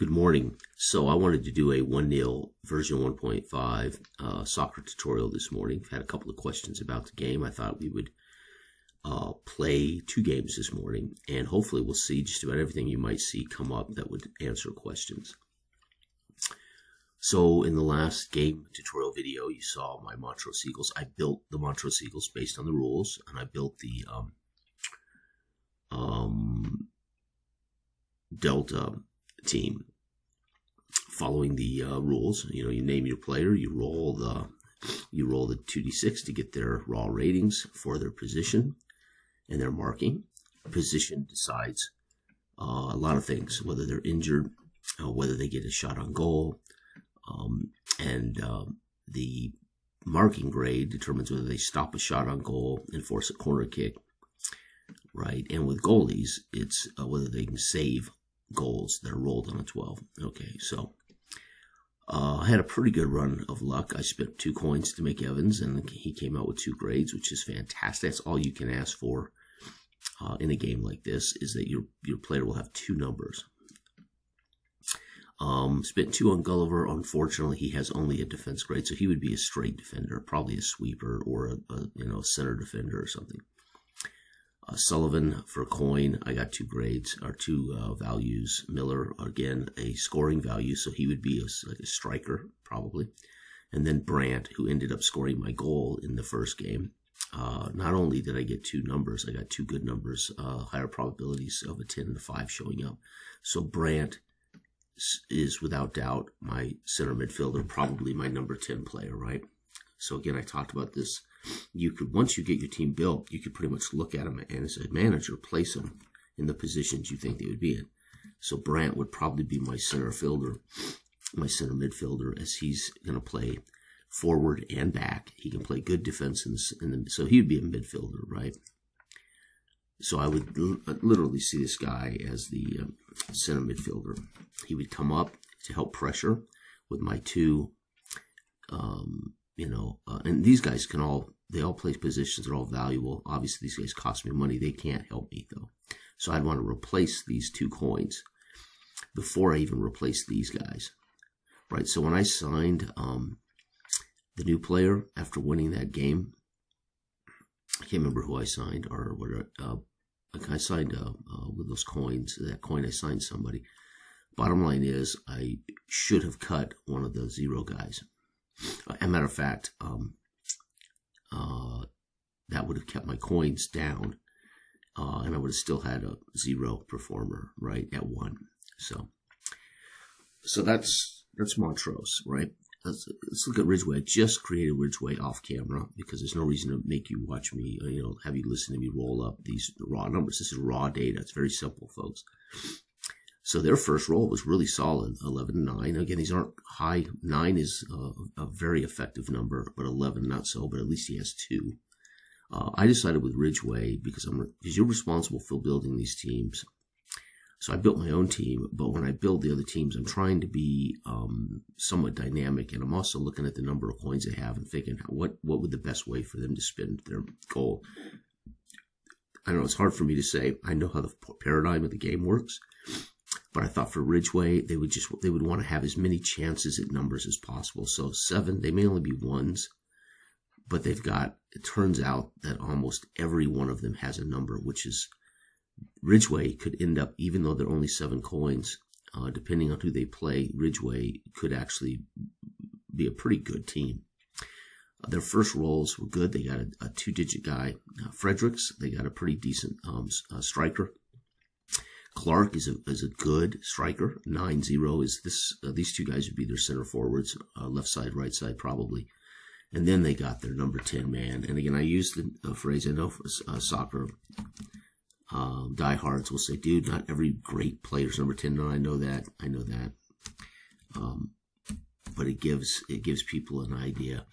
Good morning. So I wanted to do a 1-0 version 1.5 soccer tutorial this morning. I've had a couple of questions about the game. I thought we would play 2 games this morning, and hopefully we'll see just about everything you might see come up that would answer questions. So in the last game tutorial video, you saw my Montrose Eagles. I built the Montrose Eagles based on the rules, and I built the Delta team following the rules. You know, you name your player, you roll the 2d6 to get their raw ratings for their position and their marking. Position decides a lot of things, whether they're injured, whether they get a shot on goal, and the marking grade determines whether they stop a shot on goal and force a corner kick, right? And with goalies, it's whether they can save goals that are rolled on a 12. Okay, so I had a pretty good run of luck. I spent 2 coins to make Evans, and he came out with 2 grades, which is fantastic. That's all you can ask for in a game like this, is that your player will have 2 numbers. Spent 2 on Gulliver. Unfortunately, he has only a defense grade, so he would be a straight defender, probably a sweeper or a center defender or something. Sullivan for coin, I got 2 grades, or 2 values. Miller, again, a scoring value, so he would be like a striker, probably. And then Brandt, who ended up scoring my goal in the first game. Not only did I get 2 numbers, I got 2 good numbers, higher probabilities of a 10 and a 5 showing up. So Brandt is without doubt my center midfielder, probably my number 10 player, right? So again, I talked about this. You could, once you get your team built, you could pretty much look at them and as a manager, place them in the positions you think they would be in. So Brandt would probably be my center fielder, my center midfielder, as he's going to play forward and back. He can play good defense so he would be a midfielder, right? So I would literally see this guy as the center midfielder. He would come up to help pressure with my 2, and these guys they all play positions. They're all valuable. Obviously, these guys cost me money. They can't help me, though. So I'd want to replace these 2 coins before I even replace these guys, right? So when I signed the new player after winning that game, I can't remember who I signed or what. I signed with those coins. That coin, I signed somebody. Bottom line is, I should have cut one of the 0 guys. As a matter of fact, that would have kept my coins down, and I would have still had a 0 performer, right, at 1. So that's Montrose, right? Let's look at Ridgeway. I just created Ridgeway off camera because there's no reason to make you watch me, have you listen to me roll up these raw numbers. This is raw data. It's very simple, folks. So their first roll was really solid, 11-9. Again, these aren't high. 9 is a very effective number, but 11 not so. But at least he has 2. I decided with Ridgeway because you're responsible for building these teams. So I built my own team, but when I build the other teams, I'm trying to be somewhat dynamic, and I'm also looking at the number of coins they have and thinking what would the best way for them to spend their goal. I know it's hard for me to say. I know how the paradigm of the game works. But I thought for Ridgeway, they would want to have as many chances at numbers as possible. So 7, they may only be 1s, but it turns out that almost every one of them has a number, which is, Ridgeway could end up, even though they're only 7 coins, depending on who they play, Ridgeway could actually be a pretty good team. Their first rolls were good. They got a 2-digit guy. Fredericks, they got a pretty decent striker. Clark is a good striker. 9-0 is this. These 2 guys would be their center forwards, left side, right side, probably. And then they got their number 10 man. And again, I used the phrase. I know soccer diehards will say, "Dude, not every great player is number 10." No, I know that. But it gives people an idea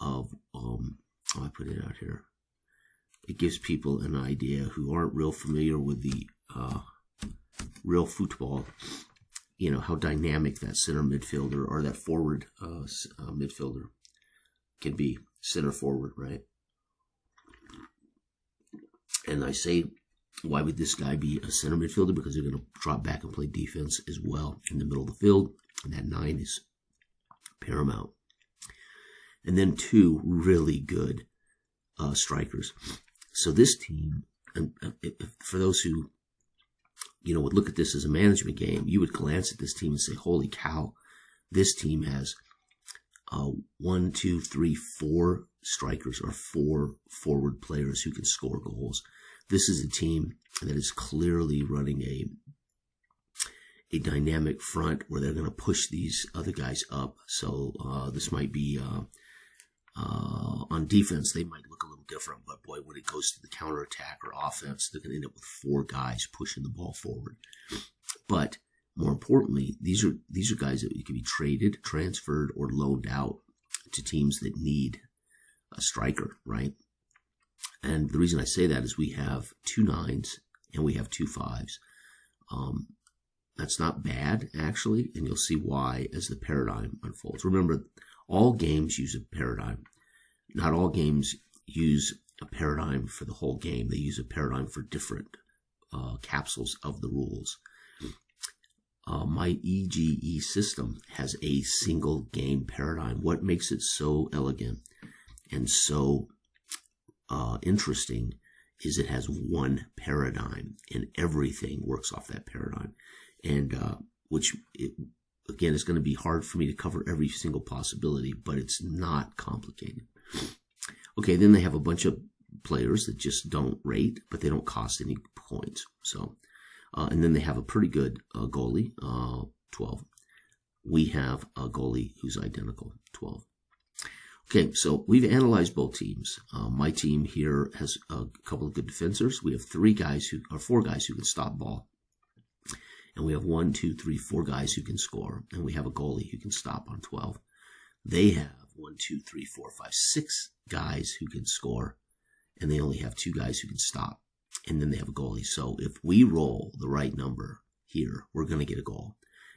of. I put it out here. It gives people an idea who aren't real familiar with the real football, how dynamic that center midfielder or that forward midfielder can be, center forward, right? And I say Why would this guy be a center midfielder? Because they're going to drop back and play defense as well in the middle of the field. And that 9 is paramount. And then 2 really good strikers. So this team, and for those who would look at this as a management game, you would glance at this team and say, holy cow, this team has 1, 2, 3, 4 strikers or 4 forward players who can score goals. This is a team that is clearly running a dynamic front where they're going to push these other guys up. So this might be on defense, they might look a little different, but boy, when it goes to the counterattack or offense, they're going to end up with 4 guys pushing the ball forward. But more importantly, these are guys that can be traded, transferred, or loaned out to teams that need a striker, right? And the reason I say that is we have 2 9s and we have 2 5s. That's not bad, actually, and you'll see why as the paradigm unfolds. Remember, all games use a paradigm. Not all games use a paradigm for the whole game. They use a paradigm for different capsules of the rules. My EGE system has a single game paradigm. What makes it so elegant and so interesting is it has one paradigm, and everything works off that paradigm. And again, it's going to be hard for me to cover every single possibility, but it's not complicated. Okay, then they have a bunch of players that just don't rate, but they don't cost any points. So, and then they have a pretty good goalie, 12. We have a goalie who's identical, 12. Okay, so we've analyzed both teams. My team here has a couple of good defenders. We have 4 guys who can stop ball. And we have 1, 2, 3, 4 guys who can score. And we have a goalie who can stop on 12. They have 1, 2, 3, 4, 5, 6 guys who can score. And they only have 2 guys who can stop. And then they have a goalie. So if we roll the right number here, we're going to get a goal.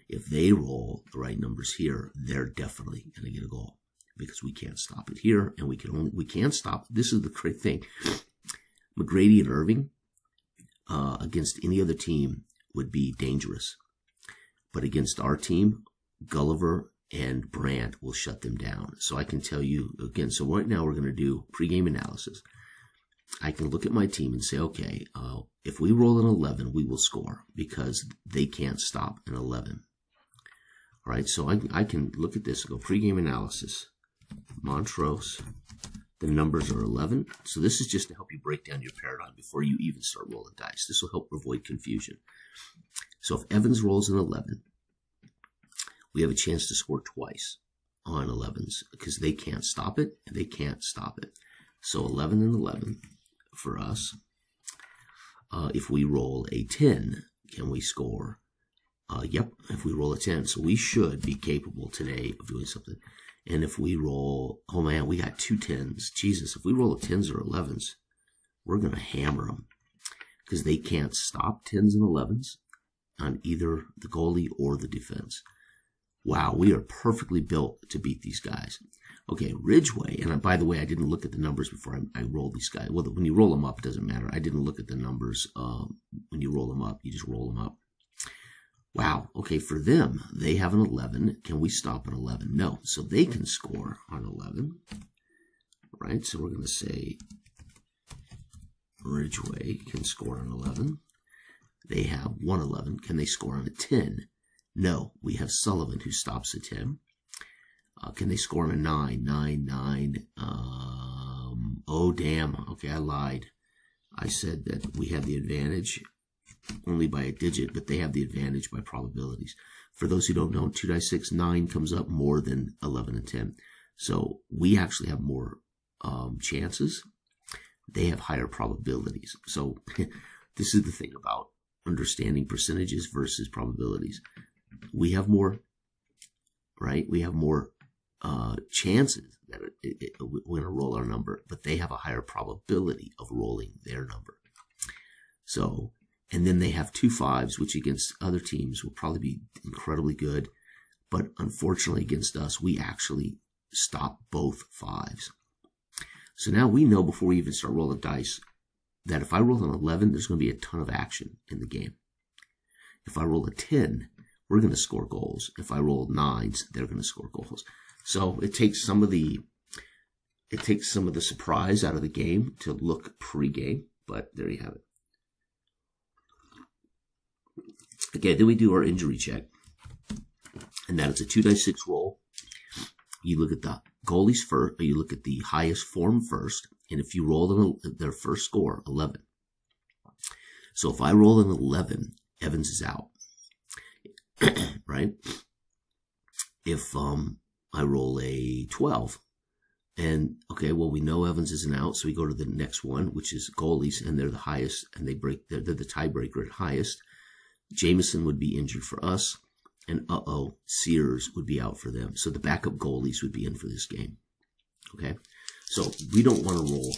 If they roll the right numbers here, they're definitely going to get a goal. Because we can't stop it here. And we can't stop. This is the great thing. McGrady and Irving against any other team would be dangerous. But against our team, Gulliver and Brandt will shut them down. So I can tell you, again, so right now we're going to do pregame analysis. I can look at my team and say, okay, if we roll an 11, we will score because they can't stop an 11. All right, so I can look at this and go pregame analysis. Montrose. The numbers are 11. So this is just to help you break down your paradigm before you even start rolling dice. This will help avoid confusion. So if Evans rolls an 11, we have a chance to score twice on 11s because they can't stop it and they can't stop it. So 11 and 11 for us. If we roll a 10, can we score? Yep, if we roll a 10. So we should be capable today of doing something. And if we roll, oh man, we got 2 10s. Jesus, if we roll a 10s or 11s, we're going to hammer them because they can't stop 10s and 11s on either the goalie or the defense. Wow, we are perfectly built to beat these guys. Okay, Ridgeway, and by the way, I didn't look at the numbers before I rolled these guys. Well, when you roll them up, it doesn't matter. I didn't look at the numbers when you roll them up. You just roll them up. Wow, okay, for them, they have an 11. Can we stop an 11? No, so they can score on 11. Right, so we're going to say Ridgeway can score on 11. They have 111. Can they score on a 10? No, we have Sullivan who stops a 10. Can they score on a 9? 9, 9. Oh, damn. Okay, I lied. I said that we have the advantage only by a digit, but they have the advantage by probabilities. For those who don't know, 2 dice 6, 9 comes up more than 11 and 10. So we actually have more chances. They have higher probabilities. So this is the thing about understanding percentages versus probabilities. We have more, right? We have more chances that we're going to roll our number, but they have a higher probability of rolling their number. So, and then they have 2 5s, which against other teams will probably be incredibly good. But unfortunately against us, we actually stop both 5s. So now we know before we even start rolling dice that if I roll an 11, there's going to be a ton of action in the game. If I roll a 10, we're going to score goals. If I roll 9s, they're going to score goals. So it takes some of the surprise out of the game to look pre-game, but there you have it. Okay, then we do our injury check, and that is a 2-dice 6 roll. You look at the goalies first, or you look at the highest form first, and if you roll their first score, 11. So if I roll an 11, Evans is out, right? If I roll a 12, and okay, well, we know Evans isn't out, so we go to the next one, which is goalies, and they're the highest, and they're the tiebreaker at highest. Jameson would be injured for us, and Sears would be out for them. So the backup goalies would be in for this game. Okay, so we don't want to roll.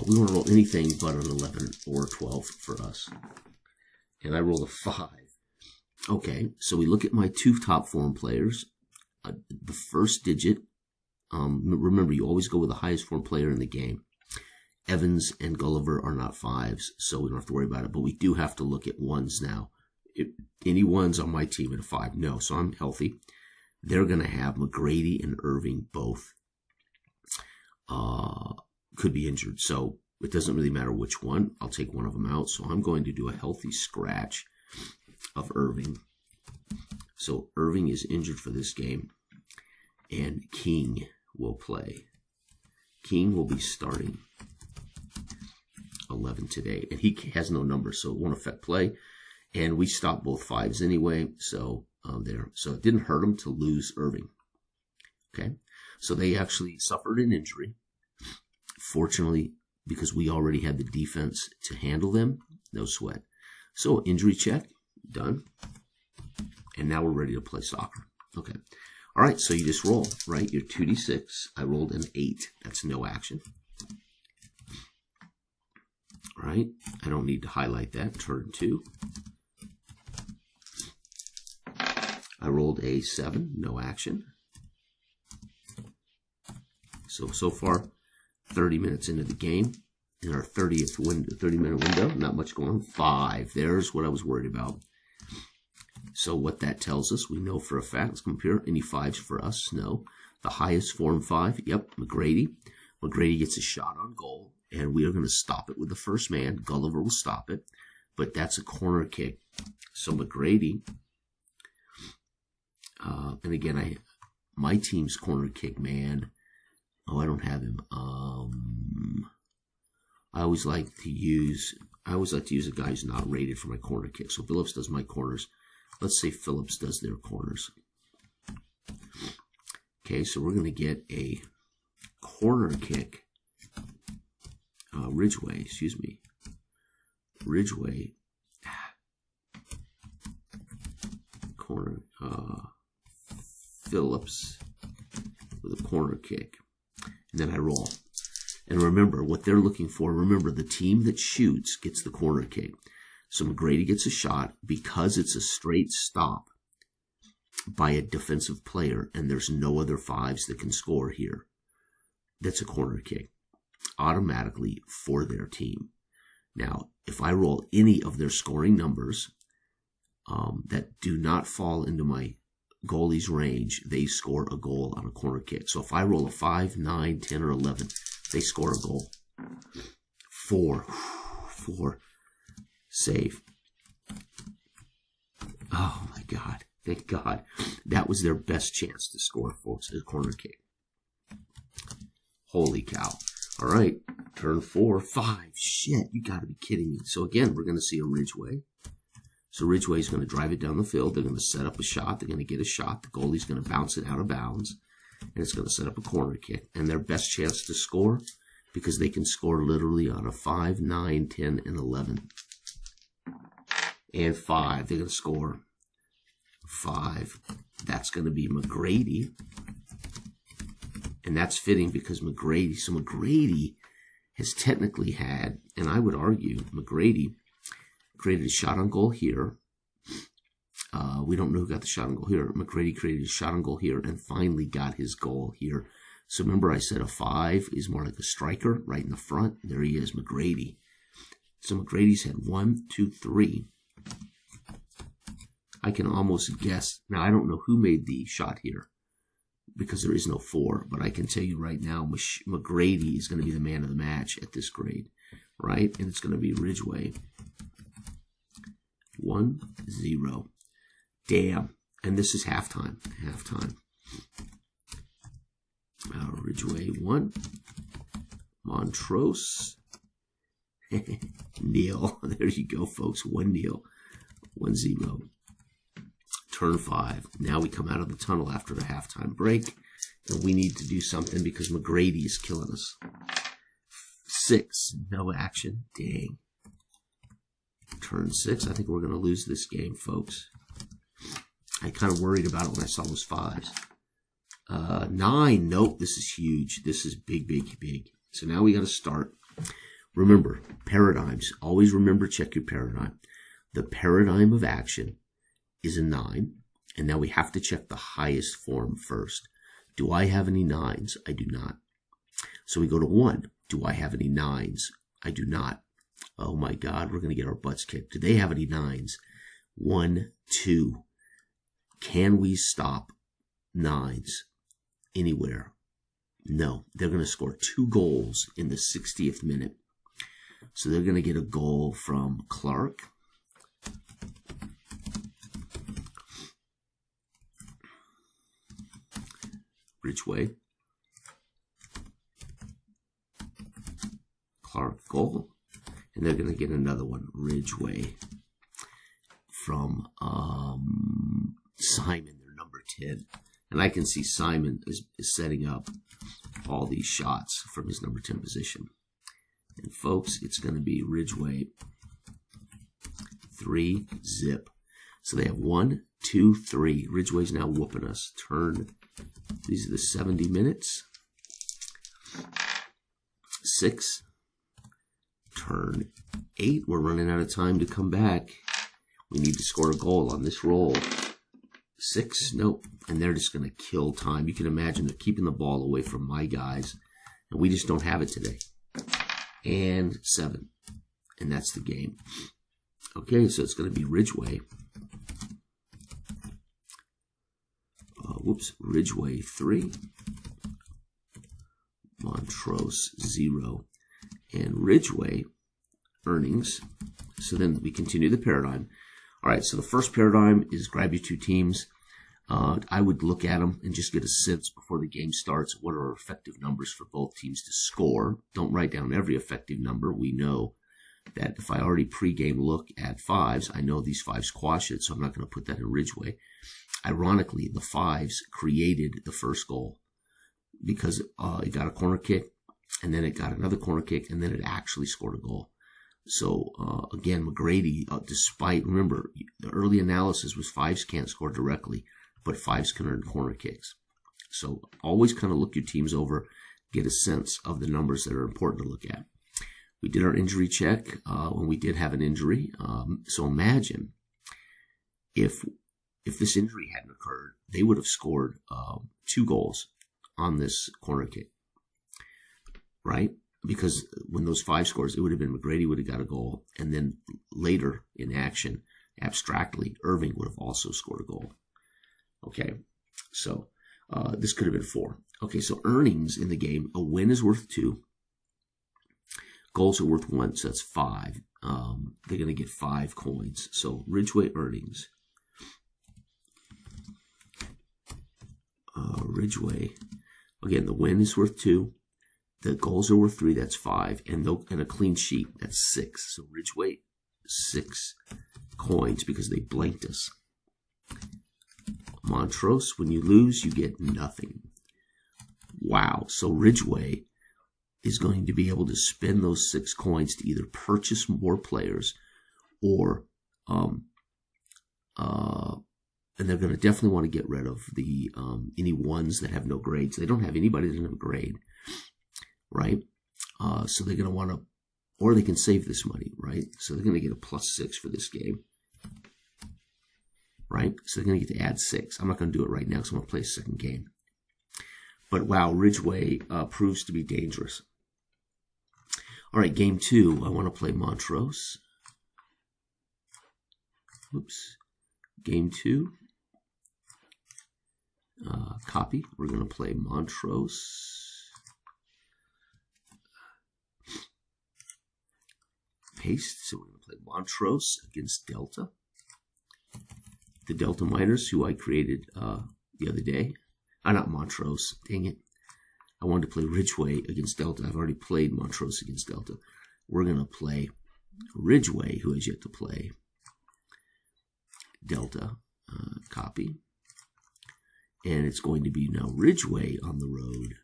We want to roll anything but an 11 or 12 for us. And I rolled a 5. Okay, so we look at my 2 top form players. The first digit. Remember, you always go with the highest form player in the game. Evans and Gulliver are not 5s, so we don't have to worry about it. But we do have to look at 1s now. Any 1s on my team at a 5? No, so I'm healthy. They're going to have McGrady and Irving both could be injured. So it doesn't really matter which one. I'll take one of them out. So I'm going to do a healthy scratch of Irving. So Irving is injured for this game, and King will play. King will be starting 11 today, and he has no number, so it won't affect play. And we stopped both 5s anyway, so so it didn't hurt him to lose Irving. Okay, so they actually suffered an injury. Fortunately, because we already had the defense to handle them, no sweat. So injury check done, and now we're ready to play soccer. Okay, all right. So you just roll, right? Your 2d6. I rolled an 8. That's no action. Right? I don't need to highlight that. Turn 2. I rolled a 7. No action. So far, 30 minutes into the game. In our 30-minute window, not much going on. 5. There's what I was worried about. So what that tells us, we know for a fact. Let's come up here. Any 5s for us? No. The highest form 5. Yep, McGrady. McGrady gets a shot on goal. And we are going to stop it with the first man. Gulliver will stop it. But that's a corner kick. So McGrady, and again, my team's corner kick man. Oh, I don't have him. I always like to use a guy who's not rated for my corner kick. So Phillips does my corners. Let's say Phillips does their corners. Okay, so we're going to get a corner kick. Ridgway. Corner. Phillips with a corner kick. And then I roll. And remember, what they're looking for, remember, the team that shoots gets the corner kick. So McGrady gets a shot because it's a straight stop by a defensive player, and there's no other 5s that can score here. That's a corner kick automatically for their team. Now, if I roll any of their scoring numbers that do not fall into my goalie's range, they score a goal on a corner kick. So if I roll a 5, 9, 10, or 11, they score a goal. 4. Save. Oh my God. Thank God. That was their best chance to score, folks, a corner kick. Holy cow. All right. Turn 4, 5. Shit, you got to be kidding me. So again, we're going to see a Ridgway. So Ridgway's going to drive it down the field. They're going to set up a shot. They're going to get a shot. The goalie's going to bounce it out of bounds. And it's going to set up a corner kick. And their best chance to score, because they can score literally on a 5, 9, 10, and 11. And 5. They're going to score 5. That's going to be McGrady. And that's fitting because McGrady has technically had, and I would argue, McGrady created a shot on goal here. We don't know who got the shot on goal here. McGrady created a shot on goal here and finally got his goal here. So remember I said a 5 is more like a striker right in the front. There he is, McGrady. So McGrady's had 1, 2, 3. I can almost guess. Now, I don't know who made the shot here because there is no 4, but I can tell you right now, McGrady is going to be the man of the match at this grade, right? And it's going to be Ridgway. 1, 0. Damn. And this is halftime. Halftime. Ridgway 1. Montrose. Neal. There you go, folks. 1 Neal. 1, 0. Turn 5. Now we come out of the tunnel after the halftime break. And we need to do something because McGrady is killing us. 6. No action. Dang. Turn 6. I think we're going to lose this game, folks. I kind of worried about it when I saw those 5s. 9. Nope. This is huge. This is big, big, big. So now we got to start. Remember, paradigms. Always remember, check your paradigm. The paradigm of action is a 9. And now we have to check the highest form first. Do I have any 9s? I do not. So we go to 1. Do I have any 9s? I do not. Oh my God, we're going to get our butts kicked. Do they have any 9s? 1, 2. Can we stop 9s anywhere? No. They're going to score 2 goals in the 60th minute. So they're going to get a goal from Clark. Ridgway. Clark goal. And they're going to get another one. Ridgway. From Simon, their number 10. And I can see Simon is setting up all these shots from his number 10 position. And folks, it's going to be Ridgway 3 zip. So they have 1, 2, 3. Ridgway's now whooping us. Turn. These are the 70 minutes. 6. Turn 8. We're running out of time to come back. We need to score a goal on this roll. 6. Nope. And they're just going to kill time. You can imagine they're keeping the ball away from my guys. And we just don't have it today. And 7. And that's the game. Okay, so it's going to be Ridgway. Ridgway 3. Montrose 0. And Ridgway earnings. So then we continue the paradigm. All right, so the first paradigm is grab your 2 teams. I would look at them and just get a sense before the game starts. What are effective numbers for both teams to score? Don't write down every effective number. We know that if I already pregame look at 5s, I know these 5s quash it, so I'm not going to put that in Ridgway. Ironically, the 5s created the first goal because it got a corner kick, and then it got another corner kick, and then it actually scored a goal. So, again, McGrady, despite, remember, the early analysis was 5s can't score directly, but 5s can earn corner kicks. So always kind of look your teams over, get a sense of the numbers that are important to look at. We did our injury check when we did have an injury. So imagine if this injury hadn't occurred, they would have scored 2 goals on this corner kick, right? Because when those 5 scores, it would have been McGrady would have got a goal. And then later in action, abstractly, Irving would have also scored a goal. Okay, so this could have been 4. Okay, so earnings in the game, a win is worth 2. Goals are worth 1, so that's 5. They're going to get 5 coins. So Ridgway earnings. Ridgway, again, the win is worth 2. The goals are worth 3, that's 5. And a clean sheet, that's 6. So Ridgway, 6 coins because they blanked us. Montrose, when you lose, you get nothing. Wow. So Ridgway is going to be able to spend those 6 coins to either purchase more players or and they're going to definitely want to get rid of the any ones that have no grades. They don't have anybody that doesn't have a grade, right? So they're going to want to, or they can save this money, right? So they're going to get a +6 for this game, right? So they're going to get to add 6. I'm not going to do it right now because I'm going to play a second game. But wow, Ridgway proves to be dangerous. All right, game 2. I want to play Montrose. Oops. Game 2. Copy. We're going to play Montrose. Paste. So we're going to play Montrose against Delta. The Delta Miners, who I created the other day. Not Montrose. Dang it. I wanted to play Ridgeway against Delta. I've already played Montrose against Delta. We're going to play Ridgeway, who has yet to play Delta. Copy. And it's going to be now Ridgeway on the road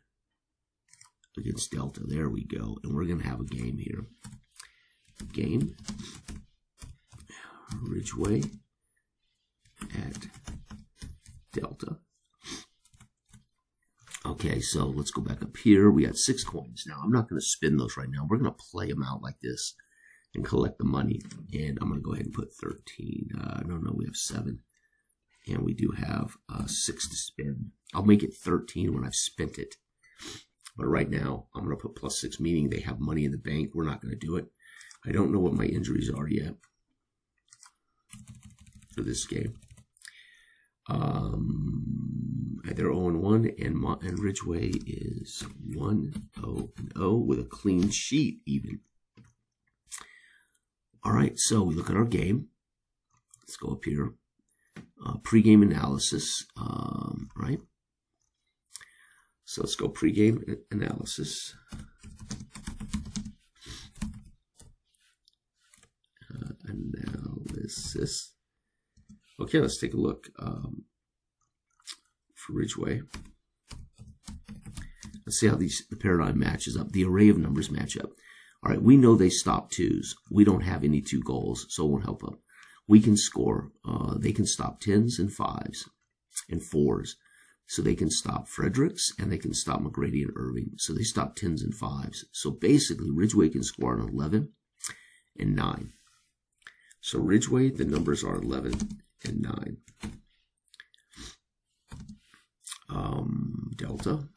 against Delta. There we go. And we're going to have a game here. Game. Ridgeway at Delta. Okay, so let's go back up here. We got 6 coins. Now, I'm not going to spin those right now. We're going to play them out like this and collect the money. And I'm going to go ahead and put 13. No, we have 7. And we do have 6 to spin. I'll make it 13 when I've spent it. But right now, I'm going to put +6, meaning they have money in the bank. We're not going to do it. I don't know what my injuries are yet for this game. They're 0-1, and Ridgeway is 1-0-0 with a clean sheet even. All right, so we look at our game. Let's go up here. Pre-game analysis, right? So let's go pre-game analysis. Analysis. Okay, let's take a look for Ridgeway. Let's see how the paradigm matches up. The array of numbers match up. All right, we know they stop 2s. We don't have any 2 goals, so it won't help up. We can score. They can stop 10s and 5s and 4s. So they can stop Fredericks and they can stop McGrady and Irving. So they stop 10s and 5s. So basically, Ridgeway can score on 11 and 9. So Ridgeway, the numbers are 11 and 9. Delta.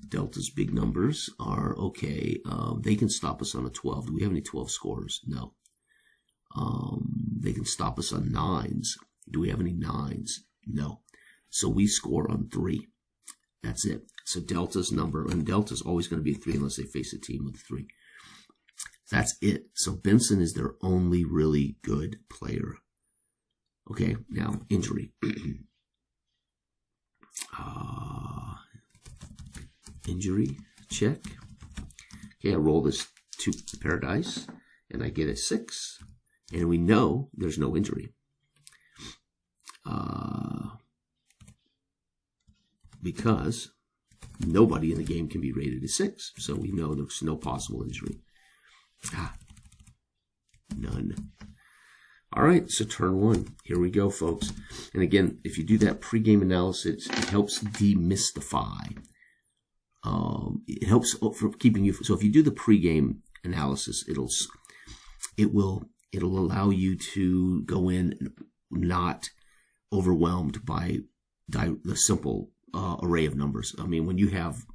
Delta's big numbers are okay. They can stop us on a 12. Do we have any 12 scorers? No. They can stop us on 9s. Do we have any 9s? No. So we score on 3. That's it. So Delta's number, and Delta's always going to be a 3 unless they face a team with a 3. That's it. So Benson is their only really good player. Okay, now injury. Injury check. Okay, I roll this 2 pair of dice, and I get a 6, and we know there's no injury. Because nobody in the game can be rated a 6, so we know there's no possible injury. None. All right, so turn 1. Here we go, folks. And again, if you do that pregame analysis, it helps demystify. It helps for keeping you. So if you do the pregame analysis, it'll allow you to go in not overwhelmed by the simple array of numbers. I mean, when you have,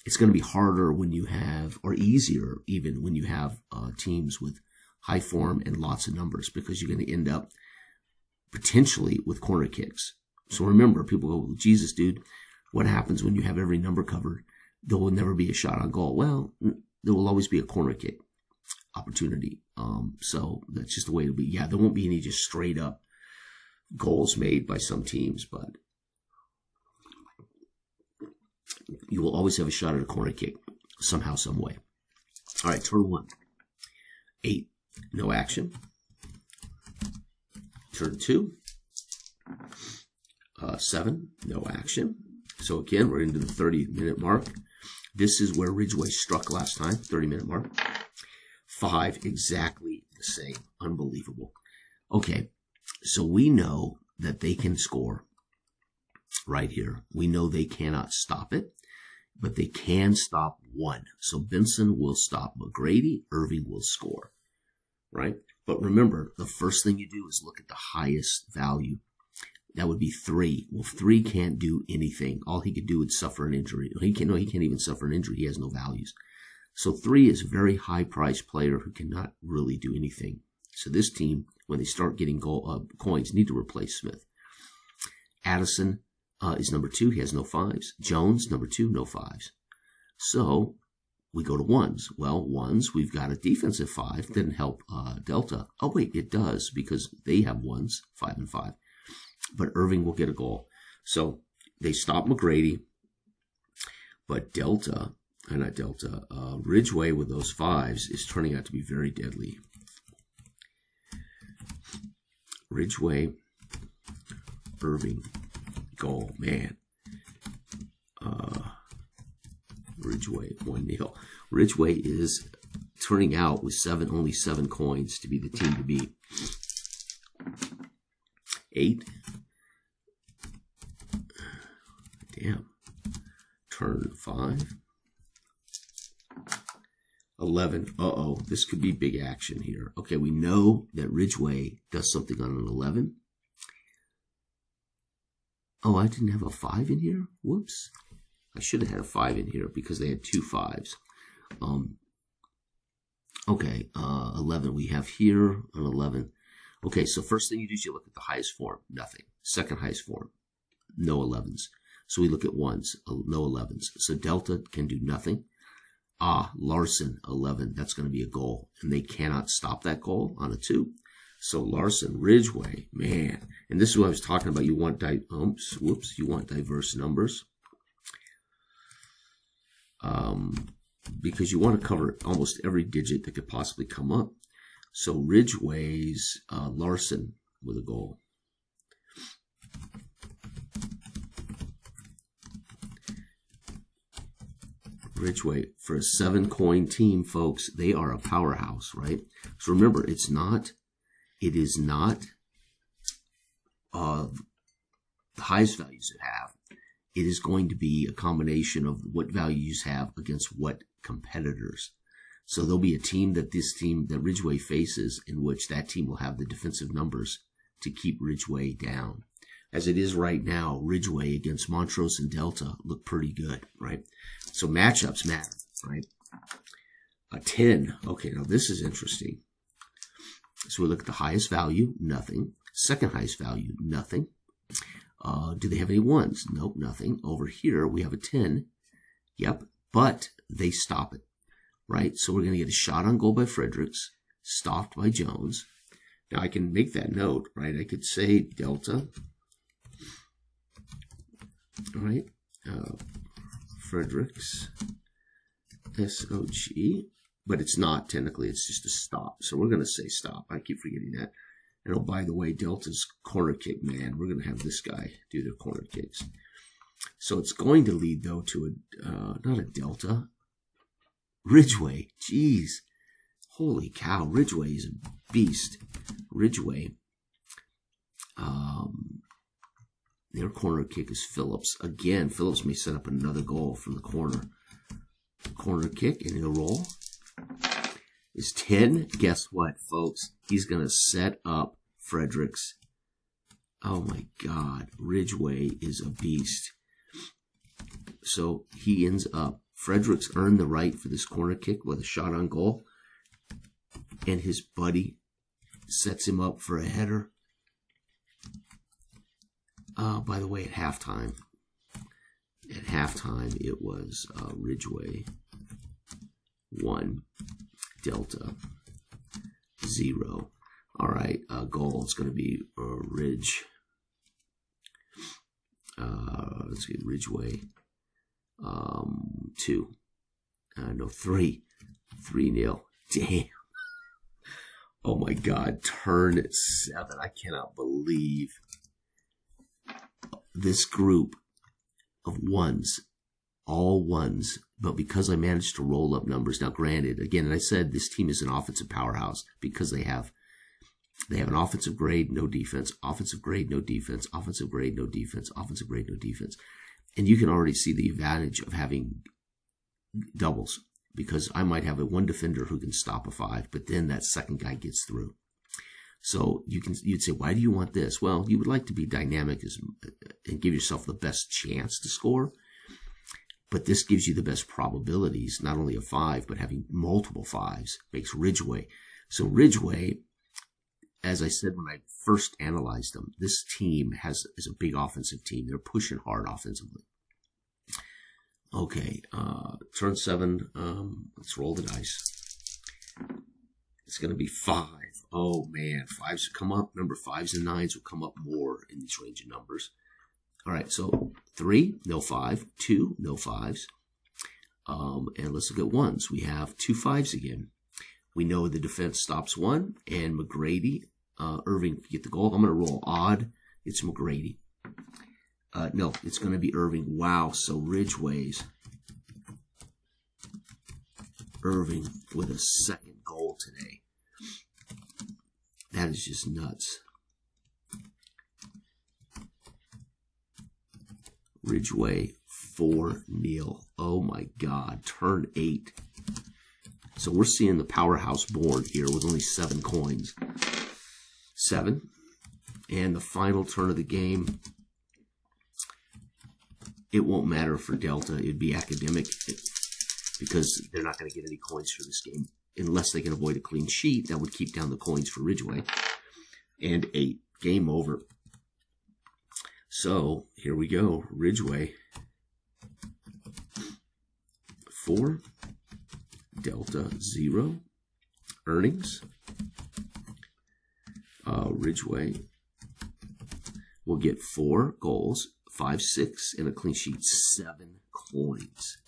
it's going to be harder when you have, or easier even when you have teams with high form and lots of numbers, because you're going to end up potentially with corner kicks. So remember, people go, Jesus, dude, what happens when you have every number covered? There will never be a shot on goal. Well, there will always be a corner kick opportunity. So that's just the way it'll be. Yeah, there won't be any just straight up goals made by some teams, but you will always have a shot at a corner kick somehow, some way. All right, turn 1. 8, no action. Turn 2. 7, no action. So again, we're into the 30-minute mark. This is where Ridgeway struck last time, 30-minute mark. 5, exactly the same. Unbelievable. Okay, so we know that they can score right here. We know they cannot stop it, but they can stop 1. So Benson will stop McGrady. Irving will score, right? But remember, the first thing you do is look at the highest value That would be 3. Well, 3 can't do anything. All he could do is suffer an injury. He can't even suffer an injury. He has no values. So 3 is a very high-priced player who cannot really do anything. So this team, when they start getting coins, need to replace Smith. Addison is number 2. He has no 5s. Jones, number 2, no 5s. So we go to 1s. Well, 1s, we've got a defensive 5. Didn't help Delta. Oh, wait, it does because they have 1s, 5 and 5. But Irving will get a goal. So they stop McGrady. But Ridgway with those 5s is turning out to be very deadly. Ridgway, Irving, goal, man. Ridgway, 1-0. Ridgway is turning out with only 7 coins to be the team to beat. 8. Damn. Turn 5. 11. Uh-oh, this could be big action here. Okay, we know that Ridgway does something on an 11. Oh, I didn't have a 5 in here? Whoops. I should have had a 5 in here because they had 2 5s. Okay, 11. We have here an 11. Okay, so first thing you do is you look at the highest form. Nothing. Second highest form. No 11s. So we look at 1s. No 11s. So Delta can do nothing. Larson, 11. That's going to be a goal. And they cannot stop that goal on a 2. So Larson, Ridgway, man. And this is what I was talking about. You want you want diverse numbers. Because you want to cover almost every digit that could possibly come up. So Ridgway's Larson with a goal. Ridgway, for a 7-coin team, folks, they are a powerhouse, right? So remember, it is not the highest values you have. It is going to be a combination of what values have against what competitors. So there'll be a team that Ridgway faces in which that team will have the defensive numbers to keep Ridgway down. As it is right now, Ridgway against Montrose and Delta look pretty good, right? So matchups matter, right? A 10. Okay, now this is interesting. So we look at the highest value, nothing. Second highest value, nothing. Do they have any 1s? Nope, nothing. Over here, we have a 10. Yep, but they stop it, right? So we're going to get a shot on goal by Fredericks, stopped by Jones. Now I can make that note, right? I could say Delta, right? Fredericks, SOG, but it's not technically, it's just a stop. So we're going to say stop. I keep forgetting that. And oh, by the way, Delta's corner kick, man, we're going to have this guy do their corner kicks. So it's going to lead, though, to not a Delta, Ridgway. Jeez. Holy cow, Ridgway is a beast. Ridgway, their corner kick is Phillips. Again, Phillips may set up another goal from the corner. Corner kick, and he'll roll. Is 10. Guess what, folks? He's going to set up Fredericks. Oh, my God. Ridgway is a beast. So he ends up, Fredericks earned the right for this corner kick with a shot on goal. And his buddy sets him up for a header. By the way, at halftime, it was Ridgway 1, Delta 0. All right, goal is going to be Ridge. Let's get Ridgway 2. No, 3. 3-0. Damn. Oh my God, turn 7. I cannot believe this group of 1s, all 1s, but because I managed to roll up numbers. Now, granted, again, and I said this team is an offensive powerhouse because they have an offensive grade, no defense, offensive grade, no defense, offensive grade, no defense, offensive grade, no defense. And you can already see the advantage of having doubles, because I might have one defender who can stop a 5, but then that second guy gets through. So you'd say, why do you want this? Well, you would like to be dynamic and give yourself the best chance to score. But this gives you the best probabilities, not only of 5, but having multiple 5s makes Ridgeway. So Ridgeway, as I said when I first analyzed them, this team is a big offensive team. They're pushing hard offensively. Okay, turn 7. Let's roll the dice. It's going to be 5. Oh, man. 5s will come up. Remember, 5s and 9s will come up more in this range of numbers. All right, so 3, no 5. 2, no 5s. And let's look at 1s. We have 2 5s again. We know the defense stops 1, and McGrady, Irving get the goal. I'm going to roll odd. It's McGrady. No, it's going to be Irving. Wow, so Ridgeway's Irving with a second goal today. That is just nuts. Ridgeway 4-0. Oh my God. Turn 8. So we're seeing the powerhouse board here with only 7 coins. 7. And the final turn of the game. It won't matter for Delta. It'd be academic because they're not going to get any coins for this game unless they can avoid a clean sheet. That would keep down the coins for Ridgeway. And 8. Game over. So here we go. Ridgeway 4. Delta 0. Earnings. Ridgeway will get 4 goals, 5, 6, and a clean sheet, 7 coins.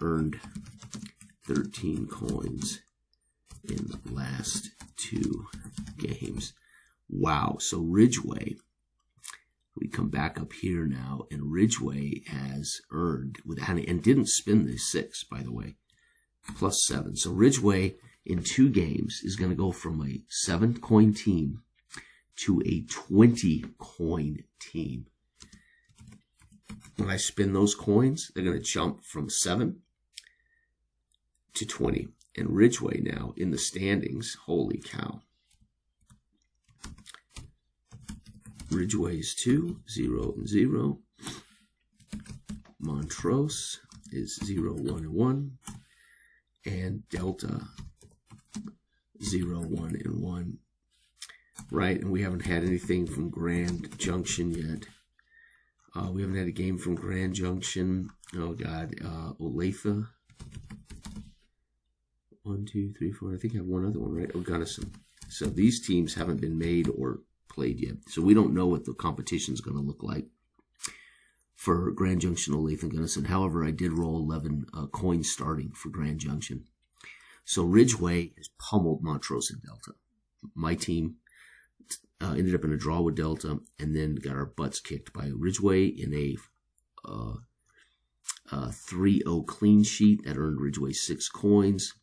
Earned 13 coins in the last 2 games. Wow. So Ridgeway, we come back up here now, and Ridgeway has earned, and didn't spin the 6, by the way, plus 7. So Ridgeway in 2 games is going to go from a 7-coin team to a 20-coin team. When I spin those coins, they're going to jump from 7 to 20. And Ridgeway now in the standings, holy cow. Ridgeway is 2, 0, and 0. Montrose is 0, 1, and 1. And Delta 0, 1, and 1. Right, and we haven't had anything from Grand Junction yet. We haven't had a game from Grand Junction. Oh, God. Olathe. 1, 2, 3, 4. I think I have one other one, right? Gunnison. So these teams haven't been made or played yet. So we don't know what the competition is going to look like for Grand Junction, Olathe, and Gunnison. However, I did roll 11 coins starting for Grand Junction. So Ridgeway has pummeled Montrose and Delta. My team ended up in a draw with Delta and then got our butts kicked by Ridgeway in a 3-0 clean sheet that earned Ridgeway 6 coins.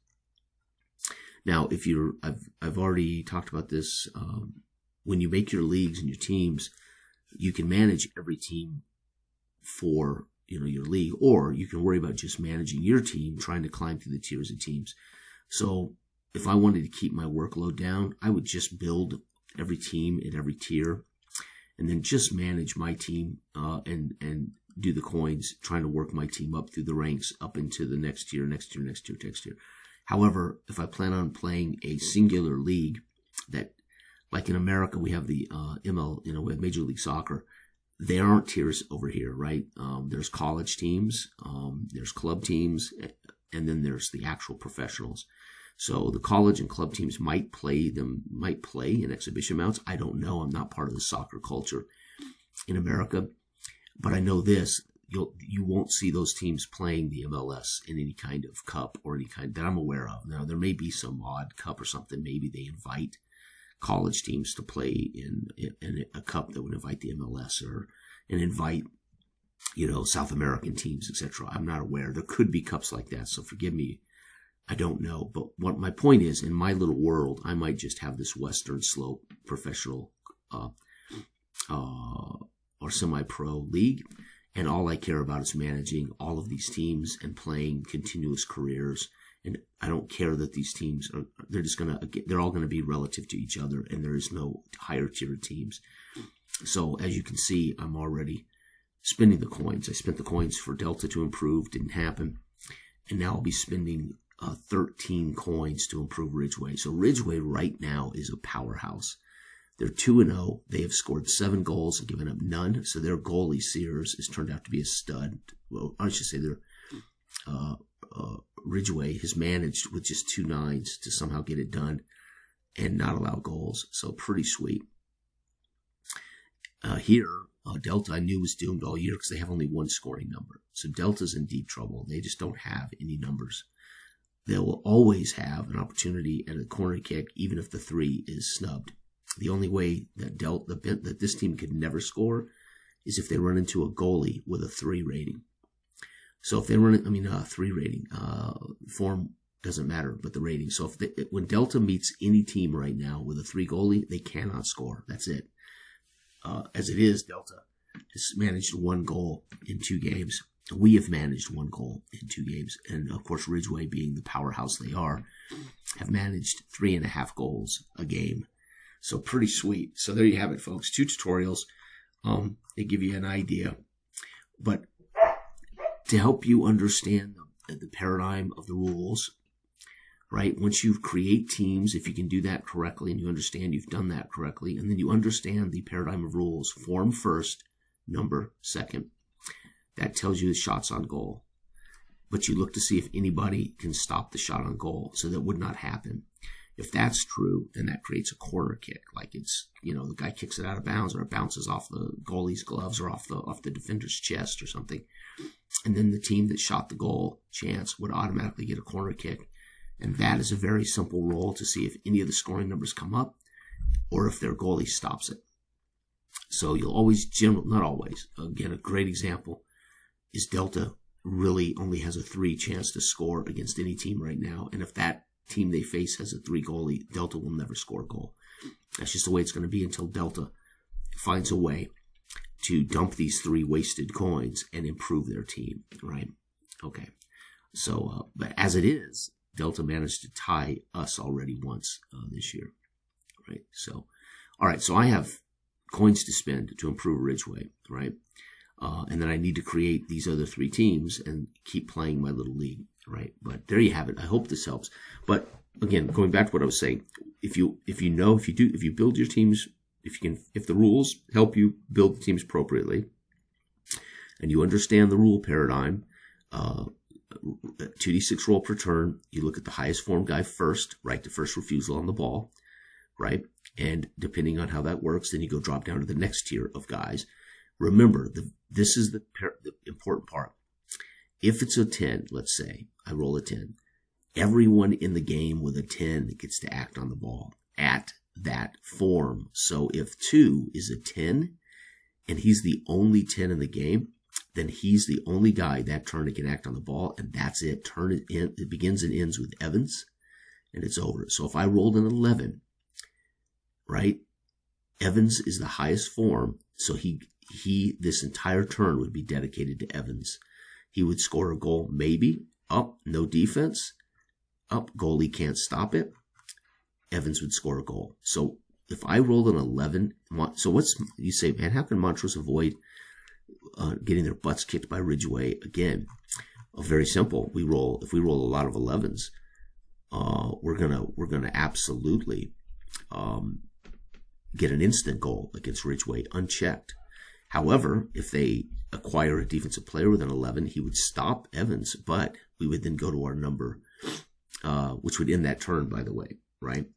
Now, I've already talked about this. When you make your leagues and your teams, you can manage every team for your league, or you can worry about just managing your team, trying to climb through the tiers of teams. So if I wanted to keep my workload down, I would just build every team in every tier and then just manage my team and do the coins, trying to work my team up through the ranks up into the next tier, next tier, next tier, next tier. However, if I plan on playing a singular league that, like in America, we have the we have Major League Soccer. There aren't tiers over here, right? There's college teams, there's club teams, and then there's the actual professionals. So the college and club teams might play in exhibition mounts. I don't know. I'm not part of the soccer culture in America, but I know this: you won't see those teams playing the MLS in any kind of cup or any kind that I'm aware of. Now there may be some odd cup or something. Maybe they invite college teams to play in a cup that would invite the MLS and invite South American teams, etc. I'm not aware. There could be cups like that, so forgive me. I don't know. But what my point is, in my little world, I might just have this Western Slope professional or semi-pro league, and all I care about is managing all of these teams and playing continuous careers And I don't care that these teams are, they're all going to be relative to each other, and there is no higher tier teams. So as you can see, I'm already spending the coins. I spent the coins for Delta to improve, didn't happen. And now I'll be spending 13 coins to improve Ridgeway. So Ridgeway right now is a powerhouse. They're 2-0. They have scored 7 goals and given up none. So their goalie, Sears, has turned out to be a stud. Well, I should say Ridgeway has managed with just 2 9s to somehow get it done and not allow goals. So pretty sweet. Here, Delta I knew was doomed all year because they have only 1 scoring number. So Delta's in deep trouble. They just don't have any numbers. They will always have an opportunity at a corner kick, even if the 3 is snubbed. The only way that that this team could never score is if they run into a goalie with a 3 rating. So if they run, 3 rating, form doesn't matter, but the rating. So when Delta meets any team right now with a 3 goalie, they cannot score. That's it. As it is, Delta has managed 1 goal in 2 games. We have managed 1 goal in 2 games. And of course, Ridgeway, being the powerhouse they are, have managed 3.5 goals a game. So pretty sweet. So there you have it, folks. 2 tutorials. They give you an idea. But to help you understand the paradigm of the rules, right? Once you create teams, if you can do that correctly and you understand you've done that correctly, and then you understand the paradigm of rules, form first, number second. That tells you the shots on goal. But you look to see if anybody can stop the shot on goal. So that would not happen. If that's true, then that creates a corner kick. Like it's, the guy kicks it out of bounds, or it bounces off the goalie's gloves or off the defender's chest or something. And then the team that shot the goal chance would automatically get a corner kick. And that is a very simple roll to see if any of the scoring numbers come up or if their goalie stops it. So you'll always, not always, again, a great example is Delta really only has a 3 chance to score against any team right now. And if that team they face has a 3 goalie, Delta will never score a goal. That's just the way it's going to be until Delta finds a way to dump these 3 wasted coins and improve their team, right? Okay. So, but as it is, Delta managed to tie us already once this year, right? So, all right. So I have coins to spend to improve Ridgeway, right? And then I need to create these other 3 teams and keep playing my little league, right? But there you have it. I hope this helps. But again, going back to what I was saying, if you build your teams, if the rules help you build the teams appropriately, and you understand the rule paradigm, 2d6 roll per turn, you look at the highest form guy first, right to first refusal on the ball, right? And depending on how that works, then you go drop down to the next tier of guys. Remember, this is the important part. If it's a 10, let's say, I roll a 10, everyone in the game with a 10 gets to act on the ball at that form. So if 2 is a 10, and he's the only 10 in the game, then he's the only guy that turn that can act on the ball, and that's it. Turn it in. It begins and ends with Evans, and it's over. So if I rolled an 11, right, Evans is the highest form, so he this entire turn would be dedicated to Evans. He would score a goal, maybe, up, no defense, up, goalie can't stop it. Evans would score a goal. So if I roll an 11, so you say, man, how can Montrose avoid getting their butts kicked by Ridgeway again? Very simple. If we roll a lot of 11s, we're gonna absolutely get an instant goal against Ridgeway unchecked. However, if they acquire a defensive player with an 11, he would stop Evans, but we would then go to our number, which would end that turn, by the way, right?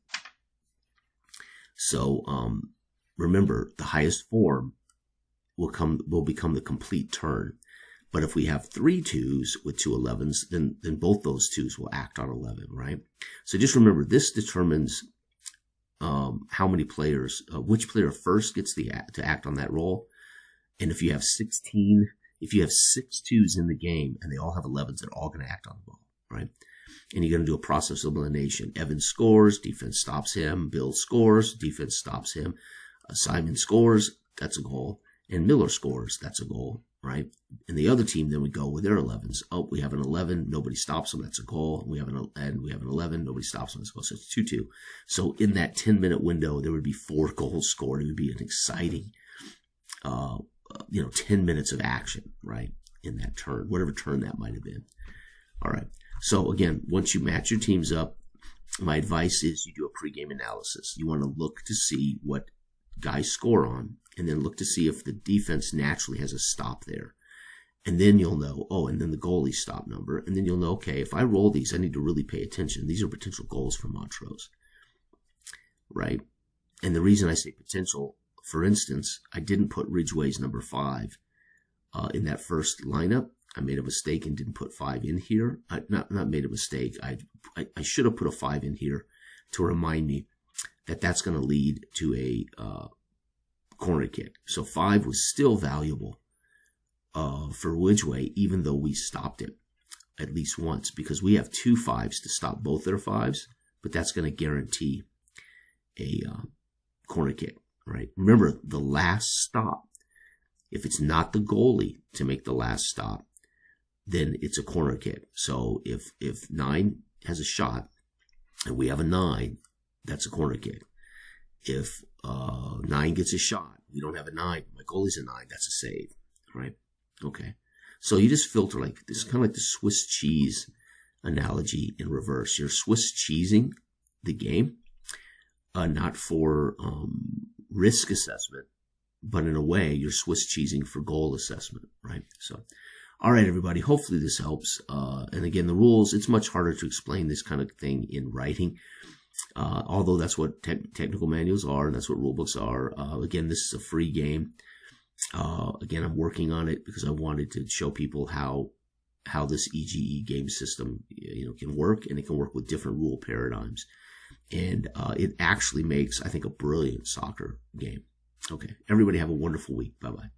So remember, the highest form will become the complete turn. But if we have 3 2s with 2 11s, then both those 2s will act on 11, right? So just remember, this determines how many players, which player first gets to act on that role. And if you have 6 2s in the game and they all have 11s, they're all going to act on the ball, right? And you're going to do a process of elimination. Evans scores, defense stops him. Bill scores, defense stops him. Simon scores, that's a goal. And Miller scores, that's a goal. right? And the other team then would go with their 11s. Oh, we have an 11, nobody stops them, that's a goal. We have an 11, nobody stops them, that's a goal. So it's 2-2. So in that 10-minute window, there would be 4 goals scored. It would be an exciting, 10 minutes of action, right? In that turn, whatever turn that might have been. All right. So again, once you match your teams up, my advice is you do a pregame analysis. You want to look to see what guys score on, and then look to see if the defense naturally has a stop there. And then you'll know, and then the goalie stop number. And then you'll know, okay, if I roll these, I need to really pay attention. These are potential goals for Montrose, right? And the reason I say potential, for instance, I didn't put Ridgway's number 5 in that first lineup. I made a mistake and didn't put 5 in here. Not made a mistake. I should have put a 5 in here to remind me that that's going to lead to a corner kick. So 5 was still valuable for Ridgway, even though we stopped it at least once, because we have 2 5s to stop both their 5s, but that's going to guarantee a corner kick, right? Remember, the last stop, if it's not the goalie to make the last stop, then it's a corner kick. So if 9 has a shot and we have a 9, that's a corner kick. If 9 gets a shot, we don't have a 9, my goalie's a 9, that's a save, right? Okay. So you just filter like this, kind of like the Swiss cheese analogy in reverse. You're Swiss cheesing the game, not for risk assessment, but in a way you're Swiss cheesing for goal assessment, right? So, all right, everybody, hopefully this helps. And again, the rules, it's much harder to explain this kind of thing in writing, although that's what technical manuals are, and that's what rule books are. Again, this is a free game. Again, I'm working on it because I wanted to show people how this EGE game system, can work, and it can work with different rule paradigms. And it actually makes, I think, a brilliant soccer game. Okay, everybody have a wonderful week. Bye-bye.